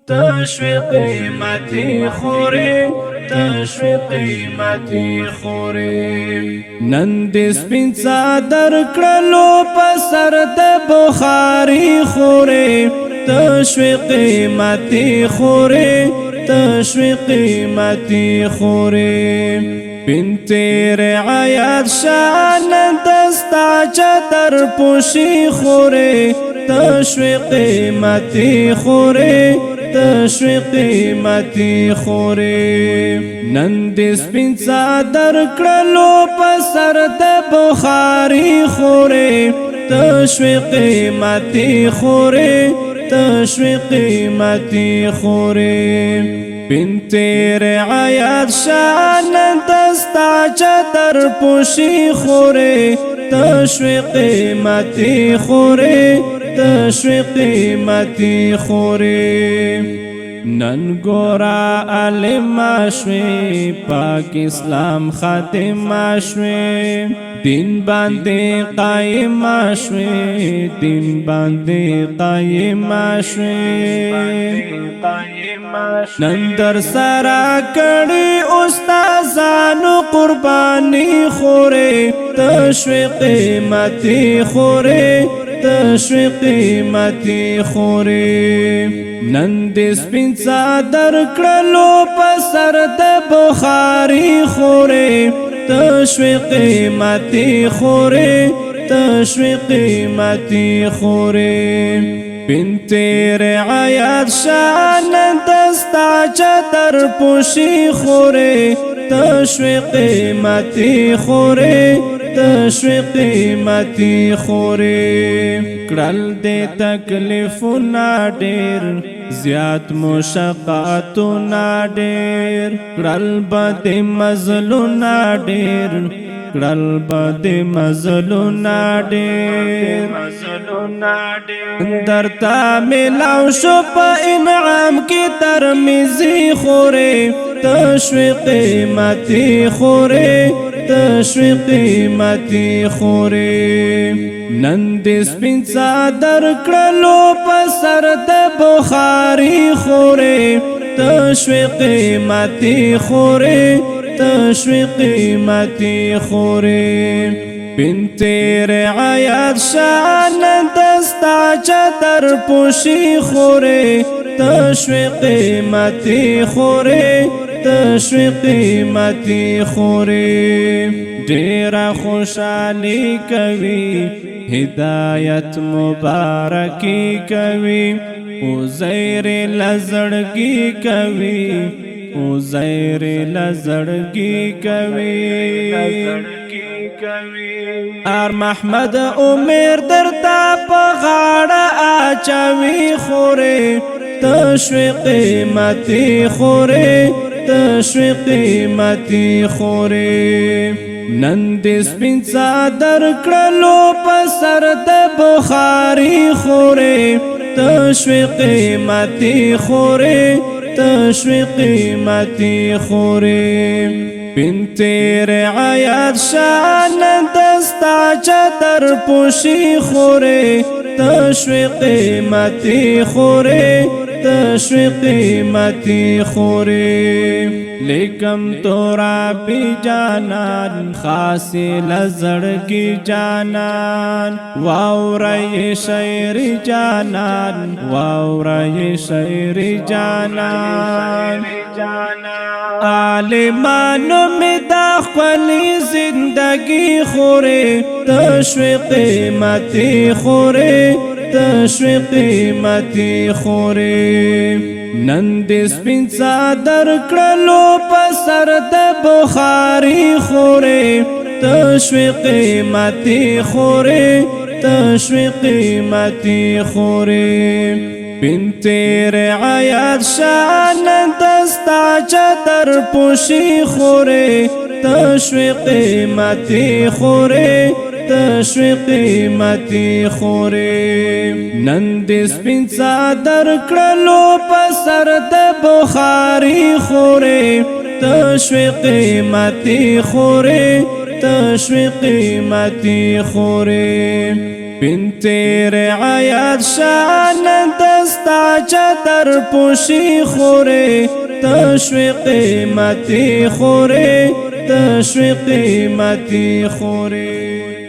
تشوی قیمتی خوری تشوی قیمتی خوری نن دې سپین څادر کړلو په سر د بخاری خوری تشوی قیمتی خوری تشوی قیمتی خوری بنت رعایت شان دستا چتر پوشی خوری تشوی قیمتی خوری تشوی قیمتی خوری نن دې سپین څادر کړلو په سر د بخاری خوری تشوی قیمتی خوری تشوی قیمتی خوری بنت رعایت شان دستا چتر پوشی خوری تشوی قیمتی خوری تشوی قیمتی خوری نن ګورا علم شوي پاک اسلام خاتم شوي دین باندې قائم شوي دین باندې قائم شوي نن در سرا کړي استادانو قرباني خوري تشوي قیمتي خوري تشوی قیمتی خوری نن دې سپین څادر کړلو په سر د بخاری خوری تشوی قیمتی خوری تشوی قیمتی خوری بنت رعایت شان دستا چتر پوشی خوری تشوی قیمتی خوری تشوی قیمتی خوری کړل دې تکلیفونه ډېر زیات مشقاتونه ډېر کړل به دې مزلونه ډېر کړل به دې مزلونه ډېر درته میلاو شو په انعام کې ترمیزي خورې تشوی قیمتي خورې تشوی قیمتی خوری نن دې سپین څادر کړلو په سر د بخاری خوری تشوی قیمتی خوری تشوی قیمتی خوری بنت رعایت شان دستا چتر پوشی خوری تشوی قیمتی خوری تشوی قیمتی خوری ډیر خوشحالی کوي هدایت مبارکی کوي عزیر لزړګي کوي عزیر لزړګي کوي ار محمد عمر درتا په غاړه اچوي خوره تشوی قیمتی خوره تشوی قیمتی خوری نن دې سپین څادر کړلو په سر د بخاری خوری تشوی قیمتی خوری تشوی قیمتی خوری بنت رعایت شان دستا چتر پوشی خوری تشوی قیمتی خوری تشوی قیمتی خوری لیکم تورا پی جانان خاصی لزړګي جانان واورای شاعری جانان واورای شاعری جانان عالمانو می دا خپلی زندگی خوری تشوی قیمتی خوری تشوی قیمتی خوری نن دې سپین څادر کړلو په سر د بخاری خوری تشوی قیمتی خوری تشوی قیمتی خوری بنت رعایت شان دستا چتر پوشی خوری تشوی قیمتی خوری تشوی قیمتی خوری نن دې سپین څادر کړلو په سر د بخاری خوری تشوی قیمتی خوری تشوی قیمتی خوری بنت رعایت شان دستا چتر پوشی خوره تشوی قیمتی خوره تشوی قیمتی خوره